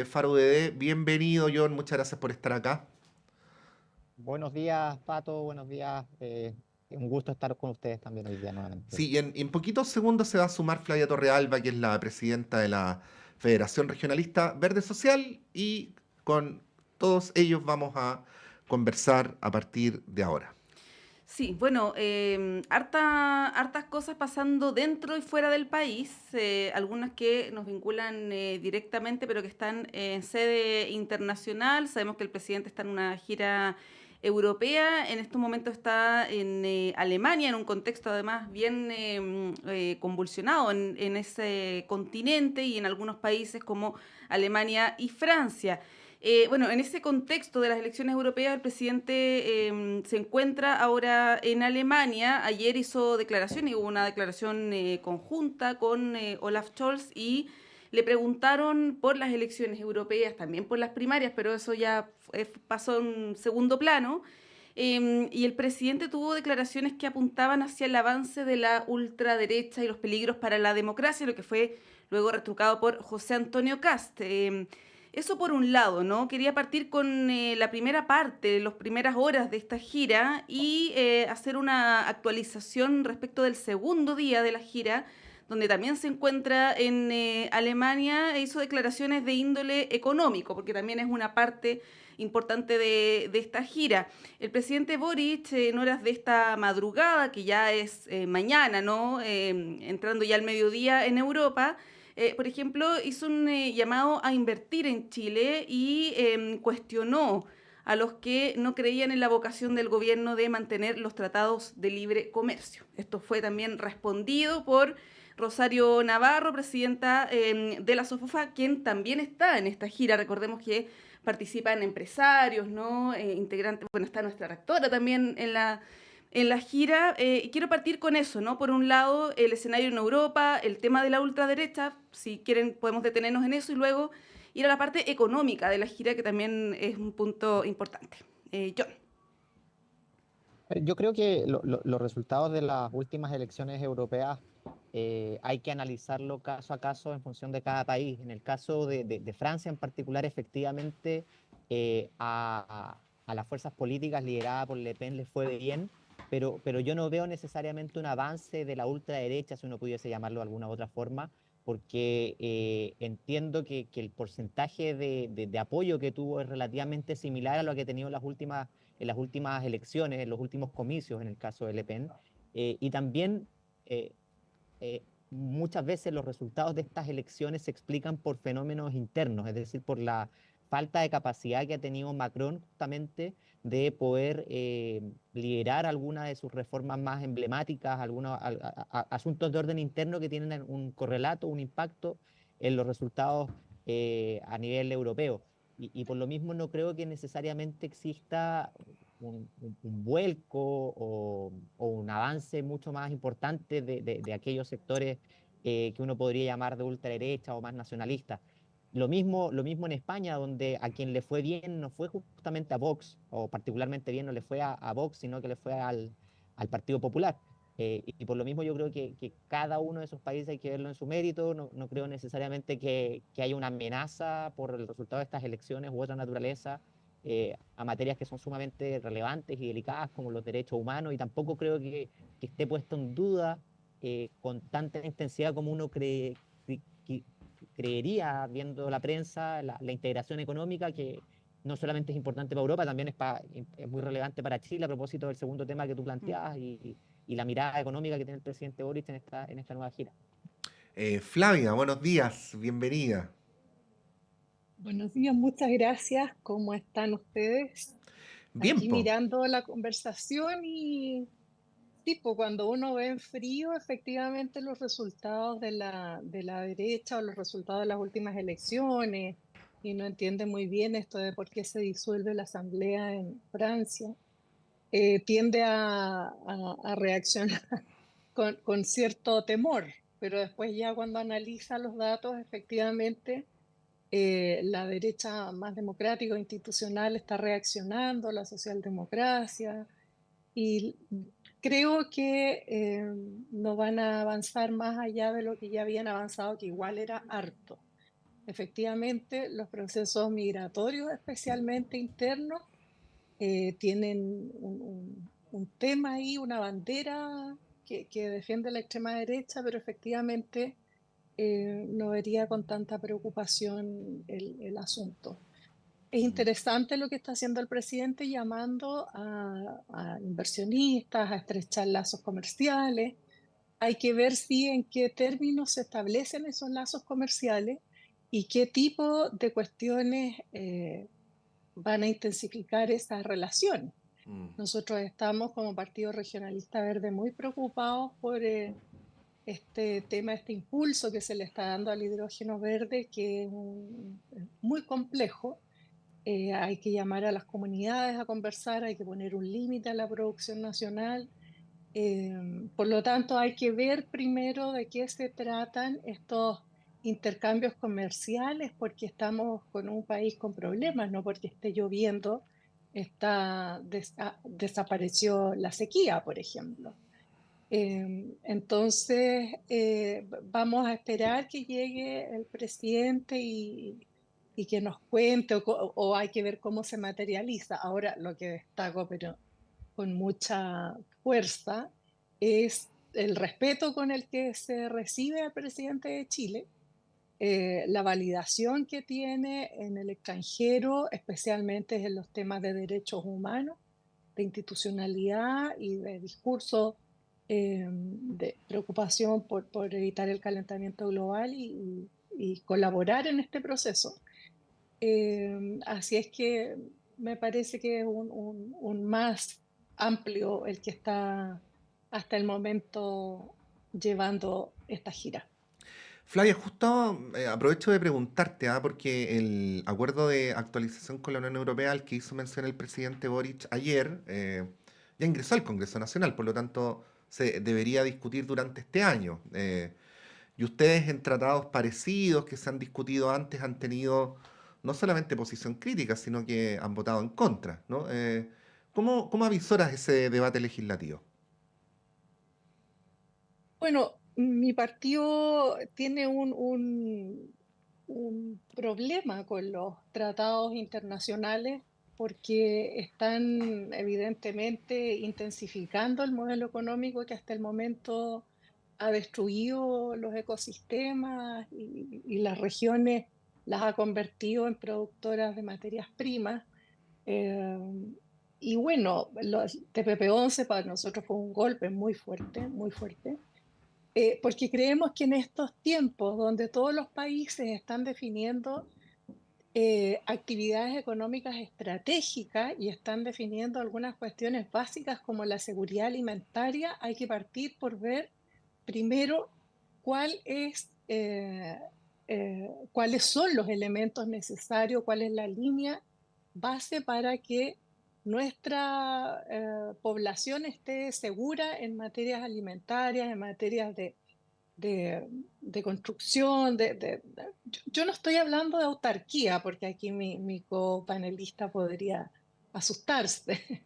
Faro UDD. Bienvenido, John. Muchas gracias por estar acá. Buenos días, Pato, buenos días. Un gusto estar con ustedes también hoy día nuevamente. Sí, y en poquitos segundos se va a sumar Flavia Torrealba, que es la presidenta de la Federación Regionalista Verde Social, y con todos ellos vamos a conversar a partir de ahora. Sí, bueno, hartas cosas pasando dentro y fuera del país, algunas que nos vinculan directamente, pero que están en sede internacional. Sabemos que el presidente está en una gira europea, en estos momentos está en Alemania, en un contexto además bien convulsionado en ese continente y en algunos países como Alemania y Francia. Bueno, en ese contexto de las elecciones europeas, el presidente se encuentra ahora en Alemania. Ayer hizo declaraciones, hubo una declaración conjunta con Olaf Scholz y le preguntaron por las elecciones europeas, también por las primarias, pero eso ya pasó en segundo plano. Y el presidente tuvo declaraciones que apuntaban hacia el avance de la ultraderecha y los peligros para la democracia, lo que fue luego retrucado por José Antonio Cast. Eso por un lado, ¿no? Quería partir con la primera parte, las primeras horas de esta gira y hacer una actualización respecto del segundo día de la gira, donde también se encuentra en Alemania. E hizo declaraciones de índole económico, porque también es una parte importante de esta gira. El presidente Boric, en horas de esta madrugada, que ya es mañana, ¿no? Entrando ya al mediodía en Europa, por ejemplo, hizo un llamado a invertir en Chile y cuestionó a los que no creían en la vocación del gobierno de mantener los tratados de libre comercio. Esto fue también respondido por Rosario Navarro, presidenta de la SOFOFA, quien también está en esta gira. Recordemos que participan empresarios, ¿no? Integrantes, bueno, está nuestra rectora también en la gira. Y quiero partir con eso, ¿no? Por un lado, el escenario en Europa, el tema de la ultraderecha, si quieren podemos detenernos en eso y luego ir a la parte económica de la gira, que también es un punto importante. John. Yo creo que los resultados de las últimas elecciones europeas hay que analizarlo caso a caso en función de cada país. En el caso de Francia en particular, efectivamente, a las fuerzas políticas lideradas por Le Pen les fue bien, pero yo no veo necesariamente un avance de la ultraderecha, si uno pudiese llamarlo de alguna otra forma, porque entiendo que el porcentaje de apoyo que tuvo es relativamente similar a lo que ha tenido en las últimas elecciones, en los últimos comicios, en el caso de Le Pen, y también eh, muchas veces los resultados de estas elecciones se explican por fenómenos internos, es decir, por la falta de capacidad que ha tenido Macron justamente de poder liderar algunas de sus reformas más emblemáticas, algunos asuntos de orden interno que tienen un correlato, un impacto en los resultados a nivel europeo. Y por lo mismo no creo que necesariamente exista un vuelco o un avance mucho más importante de aquellos sectores que uno podría llamar de ultraderecha o más nacionalistas. Lo mismo en España, donde a quien le fue bien no fue justamente a Vox, o particularmente bien no le fue a Vox, sino que le fue al Partido Popular. Y por lo mismo yo creo que cada uno de esos países hay que verlo en su mérito. No creo necesariamente que haya una amenaza por el resultado de estas elecciones u otra naturaleza a materias que son sumamente relevantes y delicadas como los derechos humanos, y tampoco creo que esté puesto en duda con tanta intensidad como uno creería viendo la prensa, la integración económica, que no solamente es importante para Europa, también es muy relevante para Chile a propósito del segundo tema que tú planteabas y la mirada económica que tiene el presidente Boric en esta nueva gira. Flavia, buenos días. Bienvenida. Buenos días, muchas gracias. ¿Cómo están ustedes? Bien, Aquí po. mirando la conversación y tipo, cuando uno ve en frío efectivamente los resultados de la derecha o los resultados de las últimas elecciones y no entiende muy bien esto de por qué se disuelve la asamblea en Francia, tiende a reaccionar con cierto temor, pero después ya cuando analiza los datos efectivamente la derecha más democrática o institucional está reaccionando, la socialdemocracia, y creo que no van a avanzar más allá de lo que ya habían avanzado, que igual era harto. efectivamente los procesos migratorios, especialmente internos, tienen un tema ahí, una bandera que defiende la extrema derecha, pero efectivamente no vería con tanta preocupación el asunto. Es interesante lo que está haciendo el presidente, llamando a inversionistas a estrechar lazos comerciales. Hay que ver si en qué términos se establecen esos lazos comerciales y qué tipo de cuestiones van a intensificar esa relación. Nosotros estamos como Partido Regionalista Verde muy preocupados por este tema, este impulso que se le está dando al hidrógeno verde, que es muy complejo. Hay que llamar a las comunidades a conversar, hay que poner un límite a la producción nacional. Por lo tanto, hay que ver primero de qué se tratan estos intercambios comerciales, porque estamos con un país con problemas, no porque esté lloviendo, desapareció la sequía, por ejemplo. Entonces, vamos a esperar que llegue el presidente y que nos cuente, o hay que ver cómo se materializa. Ahora, lo que destaco, pero con mucha fuerza, es el respeto con el que se recibe al presidente de Chile, la validación que tiene en el extranjero, especialmente en los temas de derechos humanos, de institucionalidad y de discurso de preocupación por evitar el calentamiento global y colaborar en este proceso. Así es que me parece que es un más amplio el que está hasta el momento llevando esta gira. Flavia, justo aprovecho de preguntarte, porque el acuerdo de actualización con la Unión Europea al que hizo mención el presidente Boric ayer ya ingresó al Congreso Nacional, por lo tanto se debería discutir durante este año. Y ustedes en tratados parecidos que se han discutido antes han tenido no solamente posición crítica, sino que han votado en contra, ¿no? ¿Cómo avisoras ese debate legislativo? Bueno, mi partido tiene un problema con los tratados internacionales porque están evidentemente intensificando el modelo económico que hasta el momento ha destruido los ecosistemas y las regiones las ha convertido en productoras de materias primas. Eh, y bueno, los TPP-11 para nosotros fue un golpe muy fuerte, muy fuerte. Porque creemos que en estos tiempos donde todos los países están definiendo actividades económicas estratégicas y están definiendo algunas cuestiones básicas como la seguridad alimentaria, hay que partir por ver primero cuáles son los elementos necesarios, cuál es la línea base para que nuestra población esté segura en materias alimentarias, en materias de construcción. Yo no estoy hablando de autarquía, porque aquí mi copanelista podría asustarse,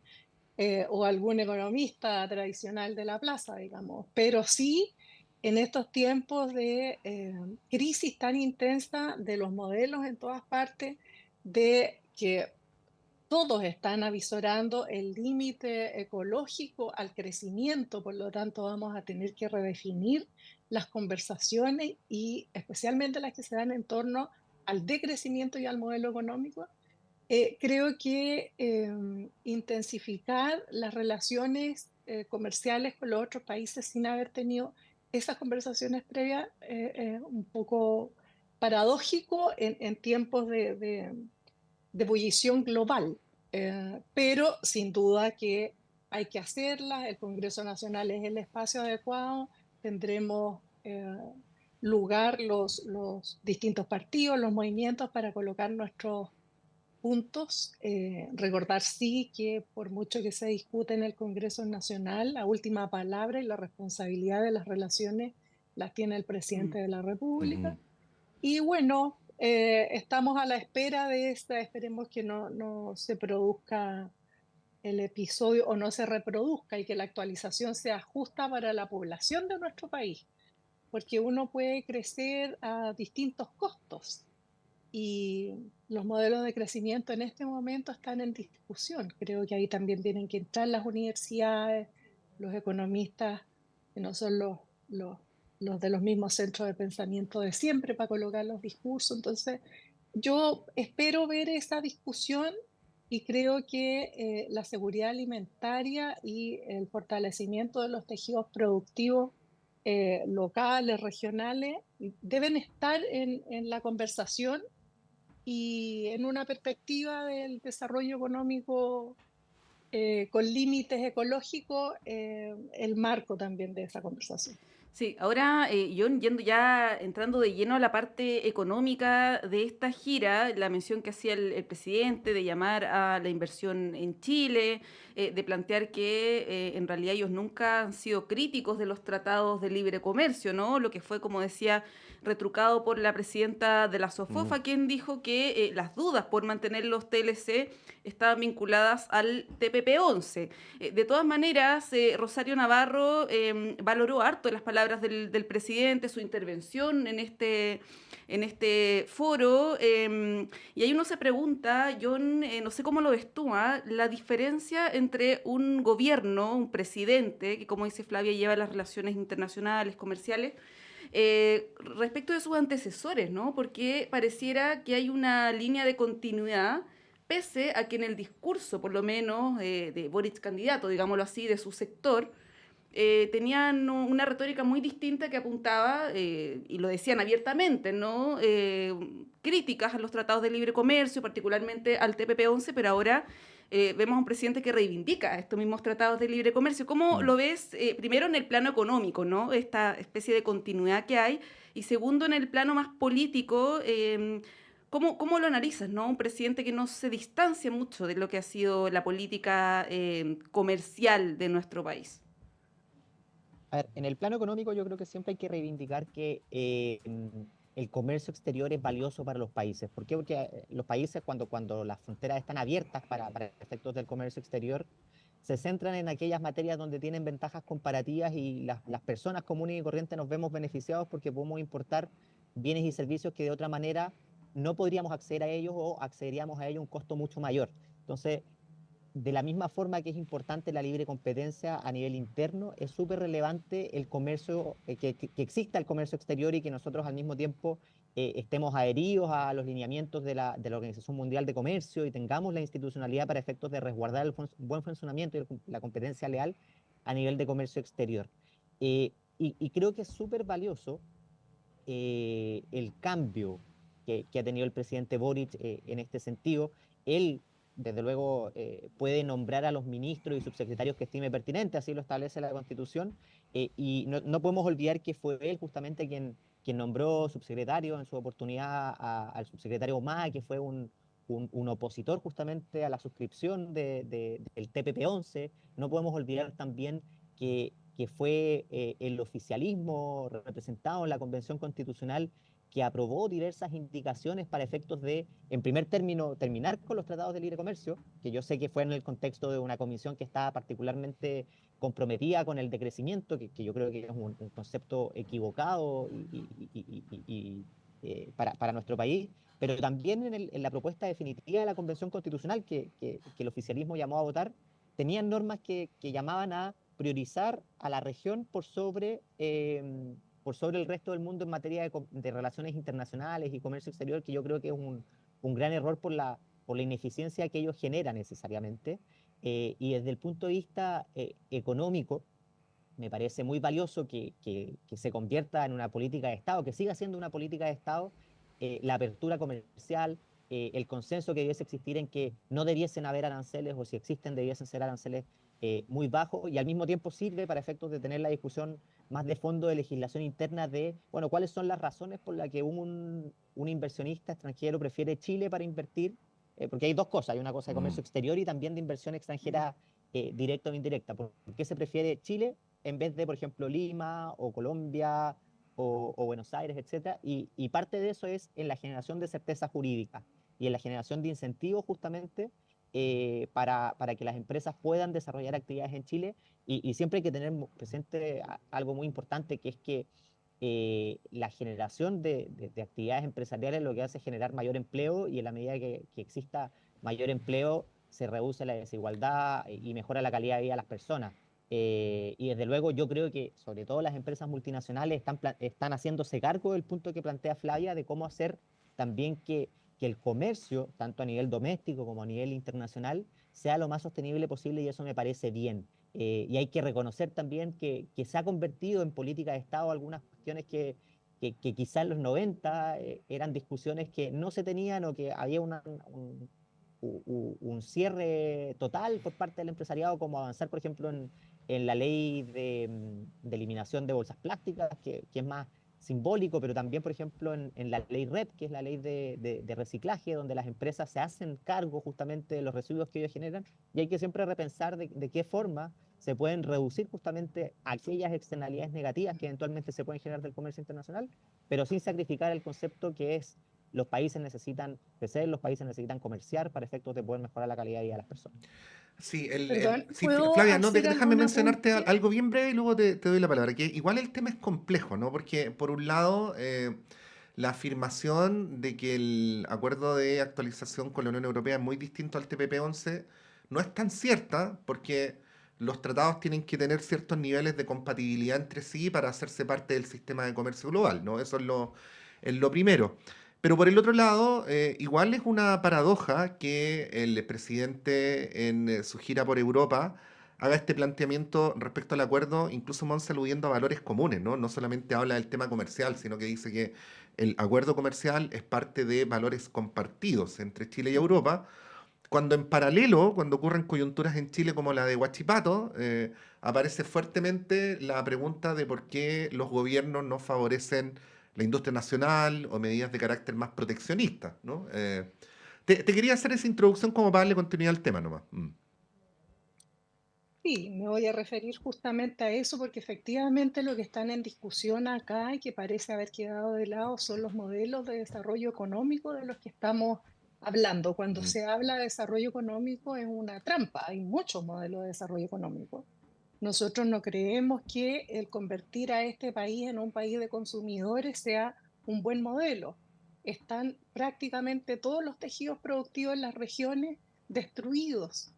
o algún economista tradicional de la plaza, digamos, pero sí en estos tiempos de crisis tan intensa de los modelos en todas partes, de que todos están avisorando el límite ecológico al crecimiento, por lo tanto vamos a tener que redefinir las conversaciones y especialmente las que se dan en torno al decrecimiento y al modelo económico. Creo que intensificar las relaciones comerciales con los otros países sin haber tenido esas conversaciones previas es un poco paradójico en tiempos de ebullición global. Pero sin duda que hay que hacerlas. El Congreso Nacional es el espacio adecuado. Tendremos lugar los distintos partidos, los movimientos para colocar nuestros puntos. Recordar sí que por mucho que se discute en el Congreso Nacional, la última palabra y la responsabilidad de las relaciones las tiene el presidente de la República. Ujú. Y bueno, estamos a la espera de esta, esperemos que no se produzca el episodio o no se reproduzca y que la actualización sea justa para la población de nuestro país, porque uno puede crecer a distintos costos. y los modelos de crecimiento en este momento están en discusión. Creo que ahí también tienen que entrar las universidades, los economistas, que no son los de los mismos centros de pensamiento de siempre para colocar los discursos. Entonces, yo espero ver esa discusión y creo que la seguridad alimentaria y el fortalecimiento de los tejidos productivos locales, regionales, deben estar en la conversación y en una perspectiva del desarrollo económico con límites ecológicos, el marco también de esa conversación. Sí, ahora yo yendo ya entrando de lleno a la parte económica de esta gira, la mención que hacía el presidente de llamar a la inversión en Chile, de plantear que en realidad ellos nunca han sido críticos de los tratados de libre comercio, ¿no? Lo que fue, como decía, retrucado por la presidenta de la SOFOFA, quien dijo que las dudas por mantener los TLC estaban vinculadas al TPP-11. De todas maneras, Rosario Navarro valoró harto las palabras del presidente, su intervención en este foro, y ahí uno se pregunta, John, no sé cómo lo ves tú, la diferencia entre un gobierno, un presidente, que como dice Flavia, lleva las relaciones internacionales, comerciales, respecto de sus antecesores, ¿no? Porque pareciera que hay una línea de continuidad, pese a que en el discurso, por lo menos, de Boric candidato, digámoslo así, de su sector, tenían una retórica muy distinta que apuntaba, y lo decían abiertamente, ¿no? Críticas a los tratados de libre comercio, particularmente al TPP-11, pero ahora vemos a un presidente que reivindica estos mismos tratados de libre comercio. ¿Cómo lo ves, primero en el plano económico, ¿no? Esta especie de continuidad que hay, y segundo en el plano más político, ¿cómo lo analizas, ¿no? Un presidente que no se distancia mucho de lo que ha sido la política comercial de nuestro país. A ver, en el plano económico yo creo que siempre hay que reivindicar que el comercio exterior es valioso para los países. ¿Por qué? Porque los países cuando las fronteras están abiertas para efectos del comercio exterior, se centran en aquellas materias donde tienen ventajas comparativas y las personas comunes y corrientes nos vemos beneficiados porque podemos importar bienes y servicios que de otra manera no podríamos acceder a ellos o accederíamos a ellos a un costo mucho mayor. Entonces, de la misma forma que es importante la libre competencia a nivel interno, es súper relevante el comercio, que exista el comercio exterior y que nosotros al mismo tiempo estemos adheridos a los lineamientos de la Organización Mundial de Comercio y tengamos la institucionalidad para efectos de resguardar el buen funcionamiento y la competencia leal a nivel de comercio exterior. Y creo que es súper valioso el cambio que ha tenido el presidente Boric en este sentido. Él, desde luego, puede nombrar a los ministros y subsecretarios que estime pertinente, así lo establece la Constitución, y no podemos olvidar que fue él justamente quien nombró subsecretario en su oportunidad al subsecretario Humada, que fue un opositor justamente a la suscripción del TPP-11. No podemos olvidar también que fue el oficialismo representado en la Convención Constitucional que aprobó diversas indicaciones para efectos de, en primer término, terminar con los tratados de libre comercio, que yo sé que fue en el contexto de una comisión que estaba particularmente comprometida con el decrecimiento, que yo creo que es un concepto equivocado para nuestro país, pero también en la propuesta definitiva de la Convención Constitucional que el oficialismo llamó a votar, tenían normas que llamaban a priorizar a la región por sobre el resto del mundo en materia de relaciones internacionales y comercio exterior, que yo creo que es un gran error por la ineficiencia que ellos generan necesariamente. Y desde el punto de vista económico, me parece muy valioso que se convierta en una política de Estado, que siga siendo una política de Estado, la apertura comercial, el consenso que debiese existir en que no debiesen haber aranceles o si existen debiesen ser aranceles muy bajos, y al mismo tiempo sirve para efectos de tener la discusión más de fondo de legislación interna de, bueno, cuáles son las razones por las que un inversionista extranjero prefiere Chile para invertir, porque hay dos cosas, hay una cosa de comercio exterior y también de inversión extranjera directa o indirecta. ¿Por qué se prefiere Chile en vez de, por ejemplo, Lima o Colombia o Buenos Aires, etcétera? Y parte de eso es en la generación de certeza jurídica y en la generación de incentivos justamente para que las empresas puedan desarrollar actividades en Chile. Y siempre hay que tener presente algo muy importante, que es que la generación de actividades empresariales lo que hace es generar mayor empleo, y en la medida que exista mayor empleo se reduce la desigualdad y mejora la calidad de vida de las personas. Y desde luego yo creo que sobre todo las empresas multinacionales están haciéndose cargo del punto que plantea Flavia, de cómo hacer también que el comercio, tanto a nivel doméstico como a nivel internacional, sea lo más sostenible posible, y eso me parece bien. Y hay que reconocer también que se ha convertido en política de Estado algunas cuestiones que quizás en los 90 eran discusiones que no se tenían, o que había un cierre total por parte del empresariado, como avanzar, por ejemplo, en la ley de eliminación de bolsas plásticas, que es más simbólico, pero también, por ejemplo, en la ley REP, que es la ley de reciclaje, donde las empresas se hacen cargo justamente de los residuos que ellos generan, y hay que siempre repensar de qué forma se pueden reducir justamente aquellas externalidades negativas que eventualmente se pueden generar del comercio internacional, pero sin sacrificar el concepto que es: los países necesitan crecer, los países necesitan comerciar para efectos de poder mejorar la calidad de vida de las personas. Sí, Perdón, sí, ¿puedo Flavia, no, hacer déjame algún mencionarte apunte? algo bien breve y luego te doy la palabra. Que igual el tema es complejo, ¿no? Porque por un lado, la afirmación de que el acuerdo de actualización con la Unión Europea es muy distinto al TPP-11 no es tan cierta, porque los tratados tienen que tener ciertos niveles de compatibilidad entre sí para hacerse parte del sistema de comercio global, ¿no? Eso es lo primero. Pero por el otro lado, igual es una paradoja que el presidente en su gira por Europa haga este planteamiento respecto al acuerdo, incluso Monse aludiendo a valores comunes, ¿no? No solamente habla del tema comercial, sino que dice que el acuerdo comercial es parte de valores compartidos entre Chile y Europa, cuando en paralelo, cuando ocurren coyunturas en Chile como la de Huachipato, aparece fuertemente la pregunta de por qué los gobiernos no favorecen la industria nacional o medidas de carácter más proteccionista, ¿no? Te quería hacer esa introducción como para darle continuidad al tema nomás. Sí, me voy a referir justamente a eso porque efectivamente lo que están en discusión acá y que parece haber quedado de lado son los modelos de desarrollo económico de los que estamos hablando. Cuando Mm. se habla de desarrollo económico es una trampa, hay muchos modelos de desarrollo económico. Nosotros no creemos que el convertir a este país en un país de consumidores sea un buen modelo. Están prácticamente todos los tejidos productivos en las regiones destruidos,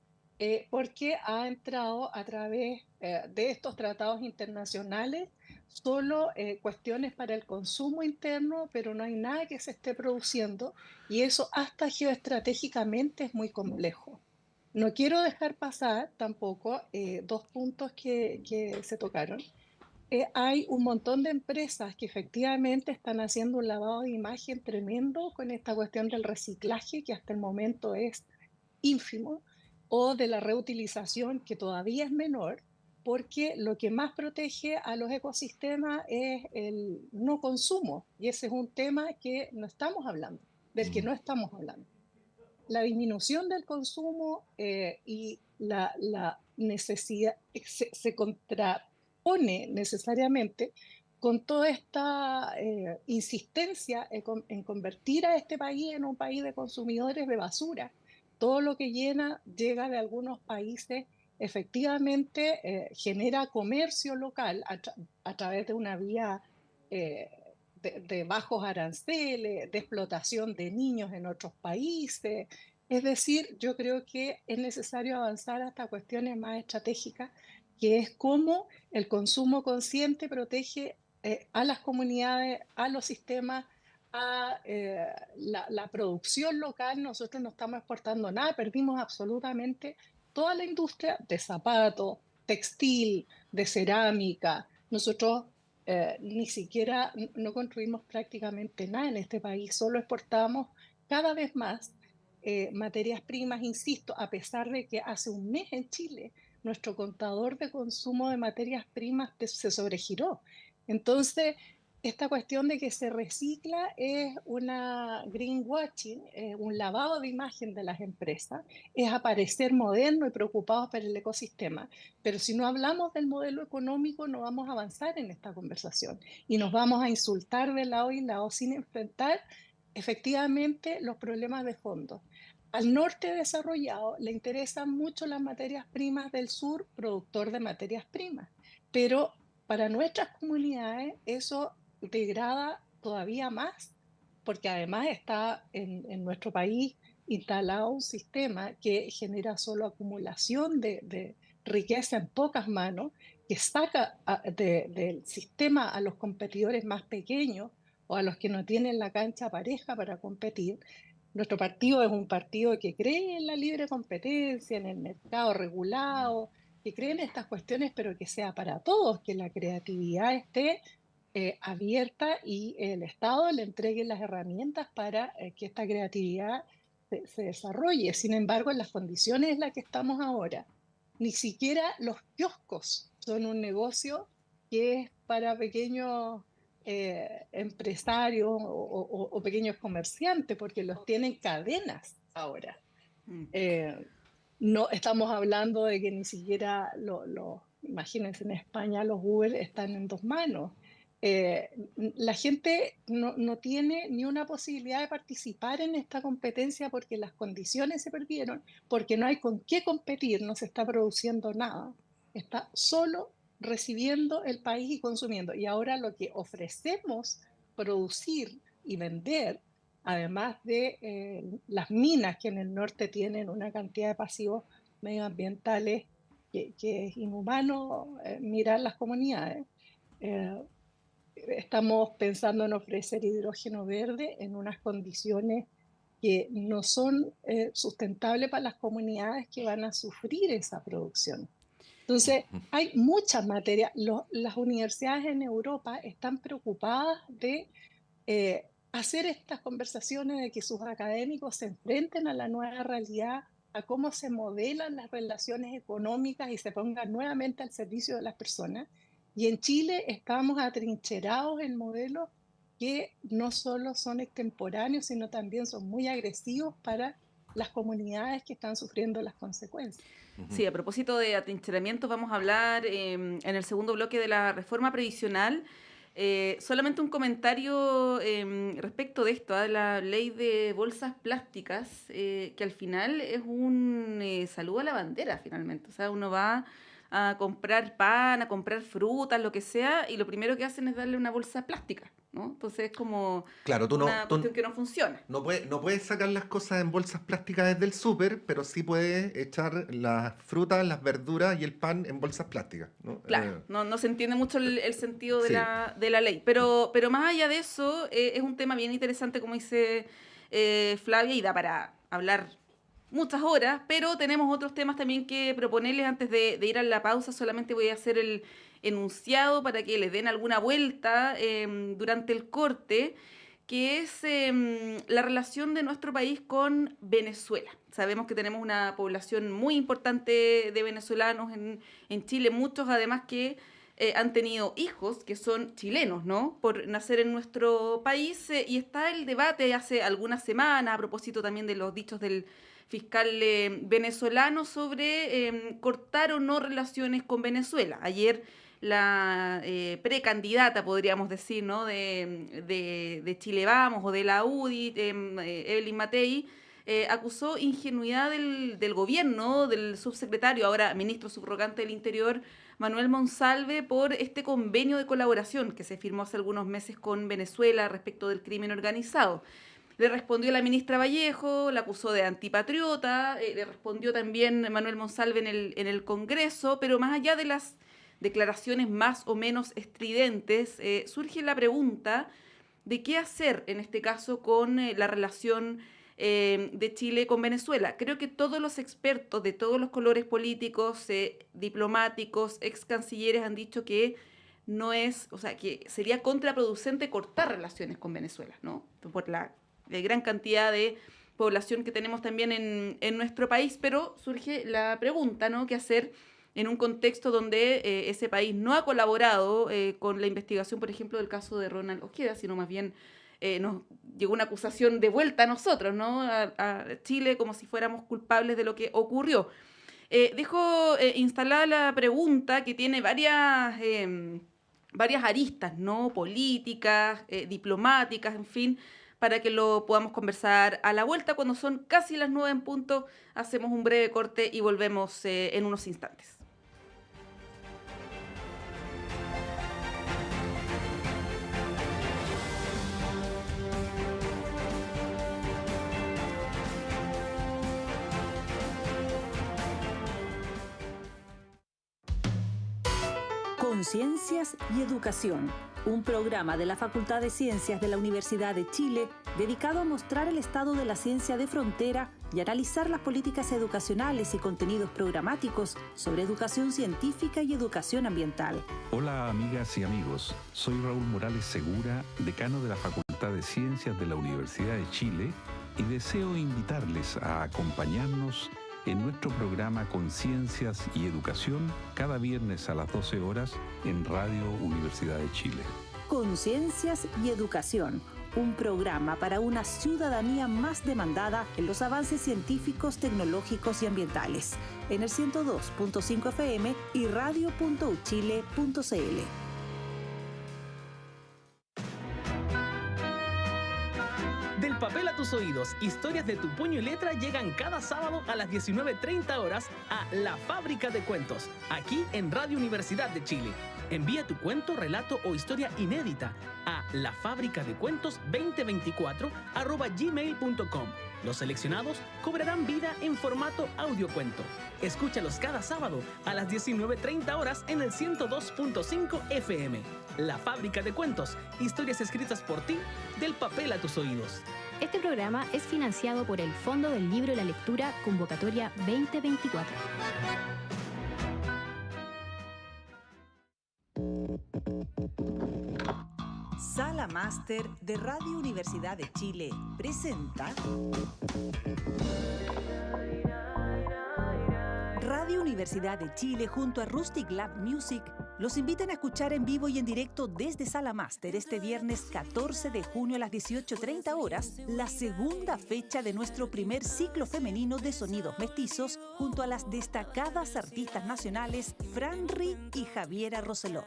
porque ha entrado a través de estos tratados internacionales solo cuestiones para el consumo interno, pero no hay nada que se esté produciendo, y eso hasta geoestratégicamente es muy complejo. No quiero dejar pasar tampoco dos puntos que se tocaron. Hay un montón de empresas que efectivamente están haciendo un lavado de imagen tremendo con esta cuestión del reciclaje, que hasta el momento es ínfimo, o de la reutilización, que todavía es menor, porque lo que más protege a los ecosistemas es el no consumo, y ese es un tema que no estamos hablando, del que Mm. no estamos hablando. La disminución del consumo y la necesidad se contrapone necesariamente con toda esta insistencia en convertir a este país en un país de consumidores de basura. Todo lo que llega de algunos países efectivamente genera comercio local a través de una vía eh, de bajos aranceles, de explotación de niños en otros países. Es decir, yo creo que es necesario avanzar hasta cuestiones más estratégicas, que es cómo el consumo consciente protege a las comunidades, a los sistemas, a la producción local. Nosotros no estamos exportando nada, perdimos absolutamente toda la industria de zapatos, textil, de cerámica. Nosotros ni siquiera no construimos prácticamente nada en este país, solo exportamos cada vez más materias primas, insisto, a pesar de que hace un mes en Chile nuestro contador de consumo de materias primas se sobregiró. Entonces, esta cuestión de que se recicla es una greenwashing, un lavado de imagen de las empresas, es aparecer moderno y preocupados por el ecosistema. Pero si no hablamos del modelo económico, no vamos a avanzar en esta conversación y nos vamos a insultar de lado y lado sin enfrentar efectivamente los problemas de fondo. Al norte desarrollado le interesan mucho las materias primas del sur, productor de materias primas, pero para nuestras comunidades eso degrada todavía más, porque además está en nuestro país instalado un sistema que genera solo acumulación de riqueza en pocas manos, que saca del sistema a los competidores más pequeños o a los que no tienen la cancha pareja para competir. Nuestro partido es un partido que cree en la libre competencia, en el mercado regulado, que cree en estas cuestiones, pero que sea para todos, que la creatividad esté abierta y el Estado le entregue las herramientas para que esta creatividad se desarrolle. Sin embargo, en las condiciones en las que estamos ahora, ni siquiera los kioscos son un negocio que es para pequeños empresarios o pequeños comerciantes, porque los tienen cadenas ahora. No estamos hablando de que ni siquiera imagínense, en España los Uber están en 2 manos. La gente no tiene ni una posibilidad de participar en esta competencia porque las condiciones se perdieron, porque no hay con qué competir, no se está produciendo nada, está solo recibiendo el país y consumiendo. Y ahora lo que ofrecemos producir y vender, además de las minas que en el norte tienen una cantidad de pasivos medioambientales que es inhumano mirar las comunidades. Estamos pensando en ofrecer hidrógeno verde en unas condiciones que no son sustentables para las comunidades que van a sufrir esa producción. Entonces, hay muchas materias. Las universidades en Europa están preocupadas de hacer estas conversaciones, de que sus académicos se enfrenten a la nueva realidad, a cómo se modelan las relaciones económicas y se pongan nuevamente al servicio de las personas. Y en Chile estamos atrincherados en modelos que no solo son extemporáneos, sino también son muy agresivos para las comunidades que están sufriendo las consecuencias. Sí, a propósito de atrincheramiento, vamos a hablar en el segundo bloque de la reforma previsional. Solamente un comentario respecto de esto, la ley de bolsas plásticas, que al final es un saludo a la bandera, finalmente. O sea, uno va a comprar pan, a comprar frutas, lo que sea, y lo primero que hacen es darle una bolsa plástica, ¿no? Entonces es como Claro, una cuestión que no funciona. no puedes sacar las cosas en bolsas plásticas desde el súper, pero sí puedes echar las frutas, las verduras y el pan en bolsas plásticas, ¿no? Claro, no se entiende mucho el sentido de Sí. la ley, pero más allá de eso, es un tema bien interesante, como dice Flavia, y da para hablar muchas horas, pero tenemos otros temas también que proponerles antes de ir a la pausa. Solamente voy a hacer el enunciado para que les den alguna vuelta durante el corte, que es la relación de nuestro país con Venezuela. Sabemos que tenemos una población muy importante de venezolanos en Chile, muchos además que han tenido hijos que son chilenos, ¿no? Por nacer en nuestro país, y está el debate hace algunas semanas, a propósito también de los dichos del fiscal venezolano sobre cortar o no relaciones con Venezuela. Ayer la precandidata, podríamos decir, ¿no? de Chile Vamos o de la UDI, Evelyn Matei, acusó ingenuidad del gobierno, del subsecretario, ahora ministro subrogante del Interior, Manuel Monsalve, por este convenio de colaboración que se firmó hace algunos meses con Venezuela respecto del crimen organizado. Le respondió la ministra Vallejo, la acusó de antipatriota, le respondió también Manuel Monsalve en el Congreso, pero más allá de las declaraciones más o menos estridentes, surge la pregunta de qué hacer en este caso con la relación de Chile con Venezuela. Creo que todos los expertos de todos los colores políticos, diplomáticos, ex cancilleres han dicho que no es, o sea, que sería contraproducente cortar relaciones con Venezuela, ¿no? Por la gran cantidad de población que tenemos también en nuestro país, pero surge la pregunta, ¿no? ¿Qué hacer en un contexto donde ese país no ha colaborado con la investigación, por ejemplo, del caso de Ronald Ojeda, sino más bien nos llegó una acusación de vuelta a nosotros, ¿no? A Chile, como si fuéramos culpables de lo que ocurrió. Dejo instalada la pregunta, que tiene varias aristas, ¿no? Políticas, diplomáticas, en fin, para que lo podamos conversar a la vuelta. Cuando son casi las 9 en punto, hacemos un breve corte y volvemos en unos instantes. Conciencias y Educación, un programa de la Facultad de Ciencias de la Universidad de Chile dedicado a mostrar el estado de la ciencia de frontera y analizar las políticas educacionales y contenidos programáticos sobre educación científica y educación ambiental. Hola amigas y amigos, soy Raúl Morales Segura, decano de la Facultad de Ciencias de la Universidad de Chile y deseo invitarles a acompañarnos en nuestro programa Conciencias y Educación cada viernes a las 12 horas en Radio Universidad de Chile. Conciencias y Educación, un programa para una ciudadanía más demandada en los avances científicos, tecnológicos y ambientales, en el 102.5 FM y radio.uchile.cl. Del papel a tus oídos, historias de tu puño y letra llegan cada sábado a las 19:30 horas a La Fábrica de Cuentos, aquí en Radio Universidad de Chile. Envía tu cuento, relato o historia inédita a lafabricadecuentos2024@gmail.com. Los seleccionados cobrarán vida en formato audiocuento. Escúchalos cada sábado a las 19:30 horas en el 102.5 FM. La Fábrica de Cuentos, historias escritas por ti, del papel a tus oídos. Este programa es financiado por el Fondo del Libro y la Lectura Convocatoria 2024. Sala Máster de Radio Universidad de Chile presenta Radio Universidad de Chile junto a Rustic Lab Music los invitan a escuchar en vivo y en directo desde Sala Máster este viernes 14 de junio a las 18:30 horas la segunda fecha de nuestro primer ciclo femenino de sonidos mestizos junto a las destacadas artistas nacionales Franri y Javiera Roselot.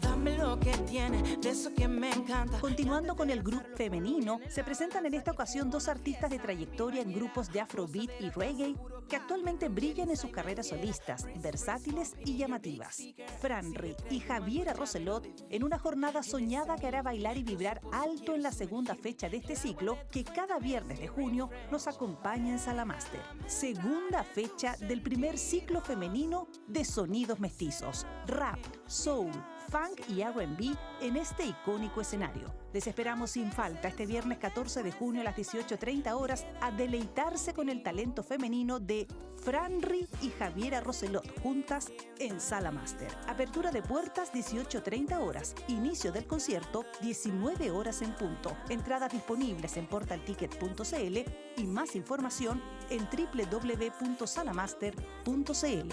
Dame lo que tiene, de eso que me encanta. Continuando con el grupo femenino, se presentan en esta ocasión dos artistas de trayectoria en grupos de afrobeat y reggae que actualmente brillan en sus carreras solistas, versátiles y llamativas. Franri y Javiera Roselot en una jornada soñada que hará bailar y vibrar alto en la segunda fecha de este ciclo que cada viernes de junio nos acompaña en Sala Máster. Segunda fecha del primer ciclo femenino de sonidos mestizos, rap, soul, funk y R&B en este icónico escenario. Les esperamos sin falta este viernes 14 de junio a las 18:30 horas a deleitarse con el talento femenino de Franri y Javiera Roselot juntas en Sala Máster. Apertura de puertas 18:30 horas, inicio del concierto 19 horas en punto. Entradas disponibles en portalticket.cl y más información en www.salamaster.cl.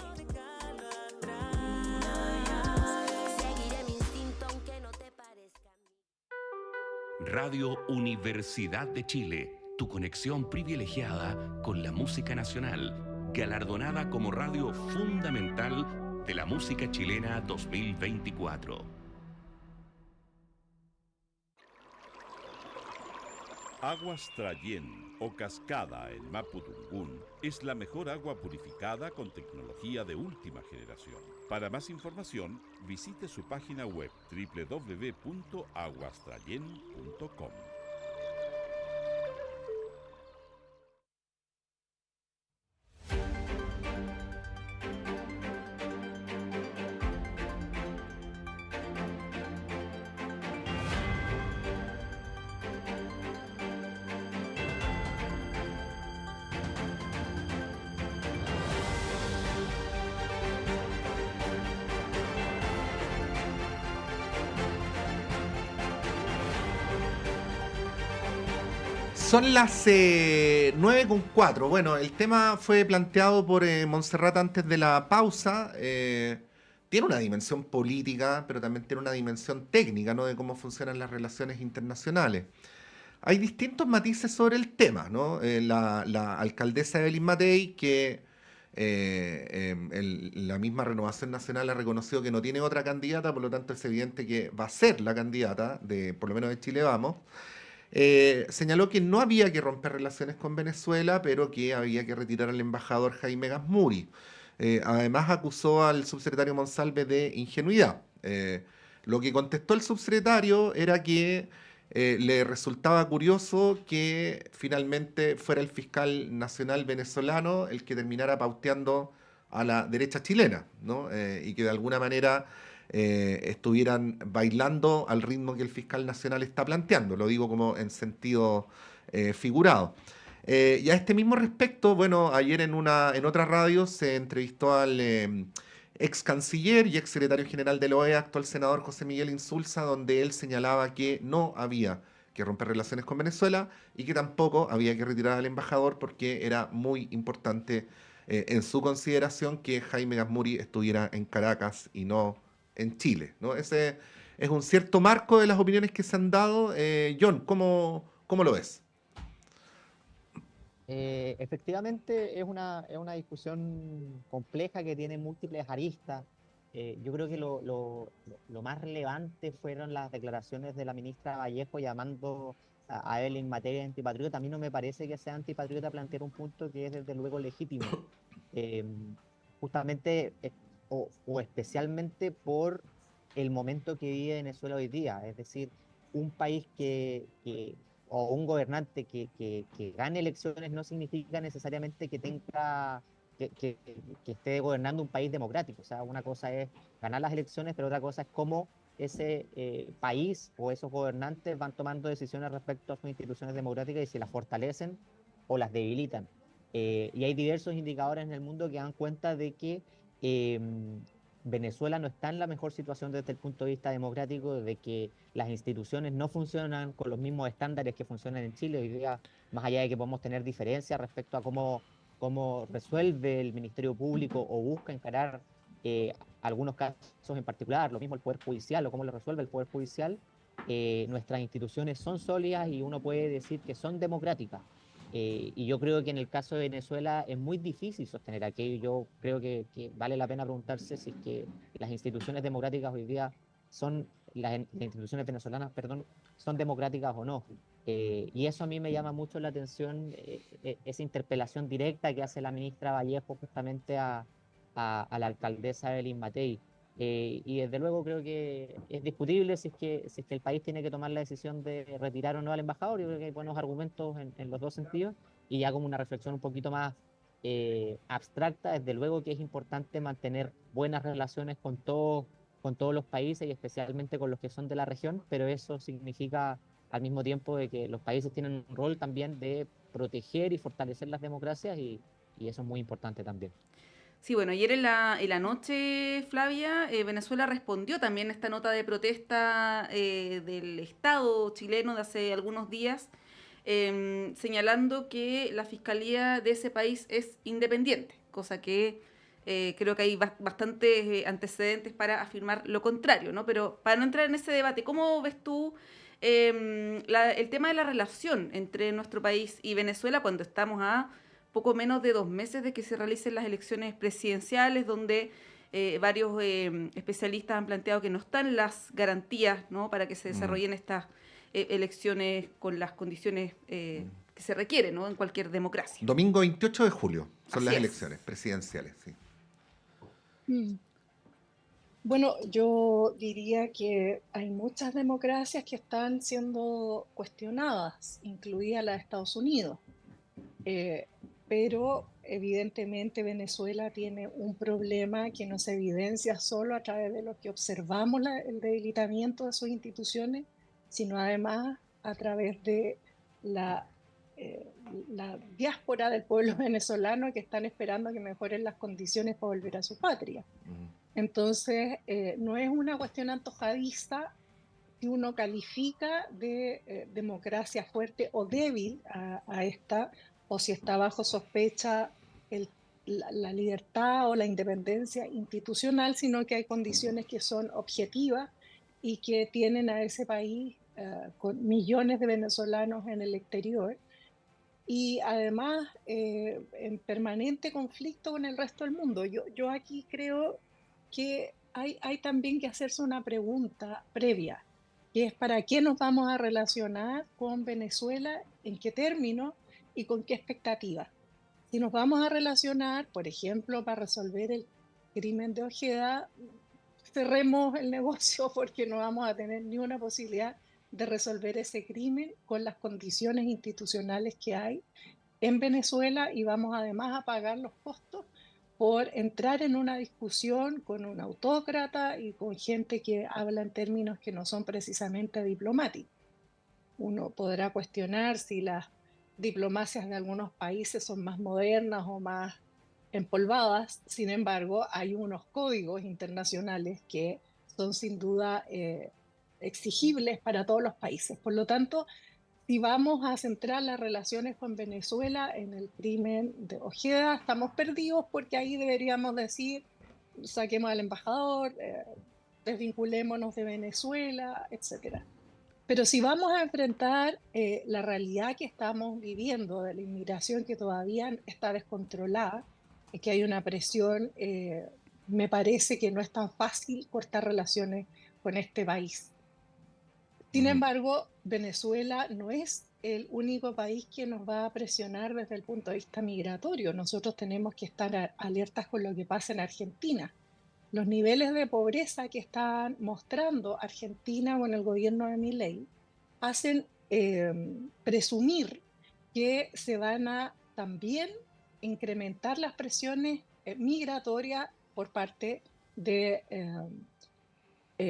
Radio Universidad de Chile, tu conexión privilegiada con la música nacional, galardonada como radio fundamental de la música chilena 2024. Aguas Trayén o Cascada en Mapudungún es la mejor agua purificada con tecnología de última generación. Para más información, visite su página web www.aguastrayen.com. Son las 9:04. Bueno, el tema fue planteado por Montserrat antes de la pausa. Tiene una dimensión política, pero también tiene una dimensión técnica, ¿no? De cómo funcionan las relaciones internacionales. Hay distintos matices sobre el tema, ¿no? La alcaldesa Evelyn Matei, que la misma Renovación Nacional ha reconocido que no tiene otra candidata, por lo tanto es evidente que va a ser la candidata, por lo menos de Chile Vamos. Señaló que no había que romper relaciones con Venezuela, pero que había que retirar al embajador Jaime Gasmuri. Además acusó al subsecretario Monsalve de ingenuidad. Lo que contestó el subsecretario era que le resultaba curioso que finalmente fuera el fiscal nacional venezolano el que terminara pauteando a la derecha chilena, ¿no? Y que de alguna manera estuvieran bailando al ritmo que el fiscal nacional está planteando. Lo digo como en sentido figurado. Y a este mismo respecto, bueno, ayer en otra radio se entrevistó al ex canciller y ex secretario general de la OEA, actual senador José Miguel Insulza, donde él señalaba que no había que romper relaciones con Venezuela y que tampoco había que retirar al embajador porque era muy importante en su consideración que Jaime Gazmuri estuviera en Caracas y no en Chile, ¿no? Ese es un cierto marco de las opiniones que se han dado. John, ¿cómo lo ves? Efectivamente es una discusión compleja que tiene múltiples aristas. Yo creo que lo más relevante fueron las declaraciones de la ministra Vallejo llamando a Evelyn Matei antipatriota. A mí no me parece que sea antipatriota plantear un punto que es desde luego legítimo, eh, justamente o especialmente por el momento que vive Venezuela hoy día. Es decir, un país o un gobernante que gane elecciones no significa necesariamente que tenga que esté gobernando un país democrático. O sea, una cosa es ganar las elecciones, pero otra cosa es cómo ese país o esos gobernantes van tomando decisiones respecto a sus instituciones democráticas y si las fortalecen o las debilitan. Y hay diversos indicadores en el mundo que dan cuenta de que Venezuela no está en la mejor situación desde el punto de vista democrático, de que las instituciones no funcionan con los mismos estándares que funcionan en Chile. Hoy día, más allá de que podemos tener diferencias respecto a cómo resuelve el Ministerio Público o busca encarar algunos casos en particular, lo mismo el Poder Judicial o cómo lo resuelve el Poder Judicial, nuestras instituciones son sólidas y uno puede decir que son democráticas. Y yo creo que en el caso de Venezuela es muy difícil sostener aquello. Yo creo que vale la pena preguntarse si es que las instituciones democráticas hoy día las instituciones venezolanas, perdón, son democráticas o no. Y eso a mí me llama mucho la atención, esa interpelación directa que hace la ministra Vallejo justamente a la alcaldesa Evelyn Matei. Y desde luego creo que es discutible si es que el país tiene que tomar la decisión de retirar o no al embajador. Yo creo que hay buenos argumentos en los dos sentidos, y ya como una reflexión un poquito más abstracta, desde luego que es importante mantener buenas relaciones con todos los países y especialmente con los que son de la región, pero eso significa al mismo tiempo de que los países tienen un rol también de proteger y fortalecer las democracias, y eso es muy importante también. Sí, bueno, ayer en la noche, Flavia, Venezuela respondió también a esta nota de protesta del Estado chileno de hace algunos días, señalando que la fiscalía de ese país es independiente, cosa que creo que hay bastantes antecedentes para afirmar lo contrario, ¿no? Pero para no entrar en ese debate, ¿cómo ves tú el tema de la relación entre nuestro país y Venezuela cuando estamos a poco menos de 2 meses de que se realicen las elecciones presidenciales, donde varios especialistas han planteado que no están las garantías, ¿no?, para que se desarrollen estas elecciones con las condiciones que se requieren, ¿no?, en cualquier democracia? Domingo 28 de julio son Así las es. elecciones presidenciales, sí. Bueno, yo diría que hay muchas democracias que están siendo cuestionadas, incluida la de Estados Unidos. Pero evidentemente Venezuela tiene un problema que no se evidencia solo a través de lo que observamos el debilitamiento de sus instituciones, sino además a través de la diáspora del pueblo venezolano que están esperando que mejoren las condiciones para volver a su patria. Entonces, no es una cuestión antojadiza si uno califica de democracia fuerte o débil a esta, o si está bajo sospecha la libertad o la independencia institucional, sino que hay condiciones que son objetivas y que tienen a ese país con millones de venezolanos en el exterior y además en permanente conflicto con el resto del mundo. Yo aquí creo que hay también que hacerse una pregunta previa, que es ¿para qué nos vamos a relacionar con Venezuela? ¿En qué términos? ¿Y con qué expectativas? Si nos vamos a relacionar, por ejemplo, para resolver el crimen de Ojeda, cerremos el negocio porque no vamos a tener ni una posibilidad de resolver ese crimen con las condiciones institucionales que hay en Venezuela y vamos además a pagar los costos por entrar en una discusión con un autócrata y con gente que habla en términos que no son precisamente diplomáticos. Uno podrá cuestionar si las diplomacias de algunos países son más modernas o más empolvadas. Sin embargo, hay unos códigos internacionales que son sin duda exigibles para todos los países. Por lo tanto, si vamos a centrar las relaciones con Venezuela en el crimen de Ojeda, estamos perdidos, porque ahí deberíamos decir, saquemos al embajador, desvinculémonos de Venezuela, etcétera. Pero si vamos a enfrentar la realidad que estamos viviendo de la inmigración, que todavía está descontrolada, y que hay una presión, me parece que no es tan fácil cortar relaciones con este país. Sin embargo, Venezuela no es el único país que nos va a presionar desde el punto de vista migratorio. Nosotros tenemos que estar alertas con lo que pasa en Argentina. Los niveles de pobreza que están mostrando Argentina con el gobierno de Milei hacen presumir que se van a también incrementar las presiones migratorias por parte de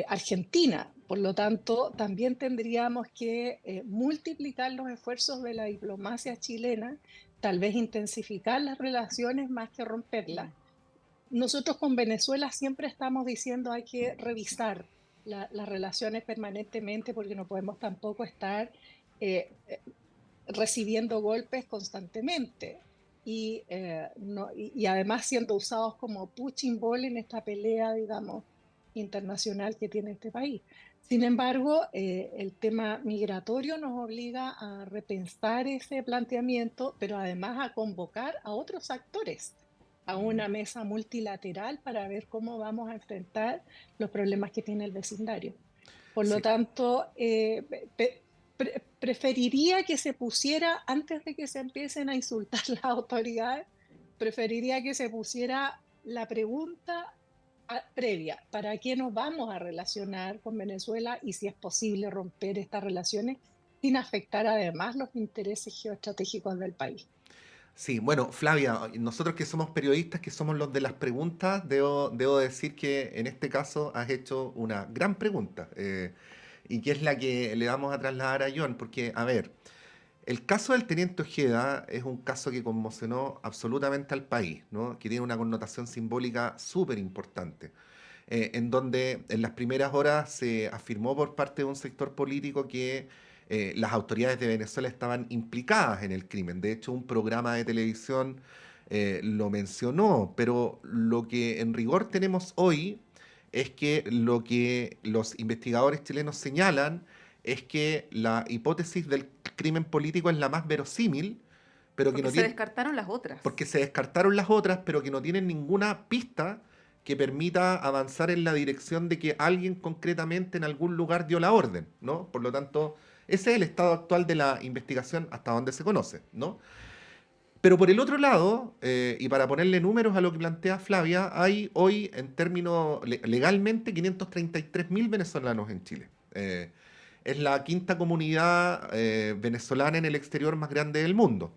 Argentina. Por lo tanto, también tendríamos que multiplicar los esfuerzos de la diplomacia chilena, tal vez intensificar las relaciones más que romperlas. Nosotros con Venezuela siempre estamos diciendo hay que revisar las relaciones permanentemente, porque no podemos tampoco estar recibiendo golpes constantemente y además siendo usados como punching ball en esta pelea, digamos, internacional que tiene este país. Sin embargo, el tema migratorio nos obliga a repensar ese planteamiento, pero además a convocar a otros actores a una mesa multilateral para ver cómo vamos a enfrentar los problemas que tiene el vecindario. Por lo tanto, preferiría que se pusiera, antes de que se empiecen a insultar las autoridades, preferiría que se pusiera la pregunta previa: ¿para qué nos vamos a relacionar con Venezuela y si es posible romper estas relaciones sin afectar además los intereses geoestratégicos del país? Sí, bueno, Flavia, nosotros que somos periodistas, que somos los de las preguntas, debo decir que en este caso has hecho una gran pregunta, y que es la que le vamos a trasladar a John, porque, a ver, el caso del teniente Ojeda es un caso que conmocionó absolutamente al país, ¿no? Que tiene una connotación simbólica súper importante, en donde en las primeras horas se afirmó por parte de un sector político que las autoridades de Venezuela estaban implicadas en el crimen. De hecho, un programa de televisión lo mencionó, pero lo que en rigor tenemos hoy es que lo que los investigadores chilenos señalan es que la hipótesis del crimen político es la más verosímil, pero que Porque no se tiene, descartaron las otras. porque se descartaron las otras, pero que no tienen ninguna pista que permita avanzar en la dirección de que alguien concretamente en algún lugar dio la orden, ¿no? Por lo tanto, ese es el estado actual de la investigación hasta donde se conoce, ¿no? Pero por el otro lado, y para ponerle números a lo que plantea Flavia, hay hoy en términos legalmente 533.000 venezolanos en Chile. Es la quinta comunidad venezolana en el exterior más grande del mundo.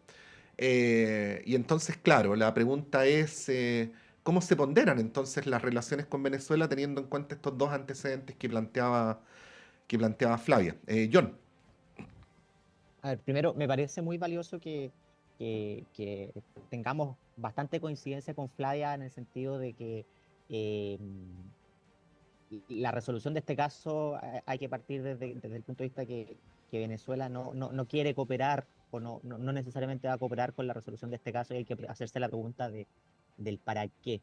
Y entonces, claro, la pregunta es, ¿cómo se ponderan entonces las relaciones con Venezuela teniendo en cuenta estos dos antecedentes que planteaba Flavia? John. A ver, primero, me parece muy valioso que tengamos bastante coincidencia con Flavia en el sentido de que la resolución de este caso hay que partir desde el punto de vista que Venezuela no quiere cooperar o no necesariamente va a cooperar con la resolución de este caso, y hay que hacerse la pregunta del para qué.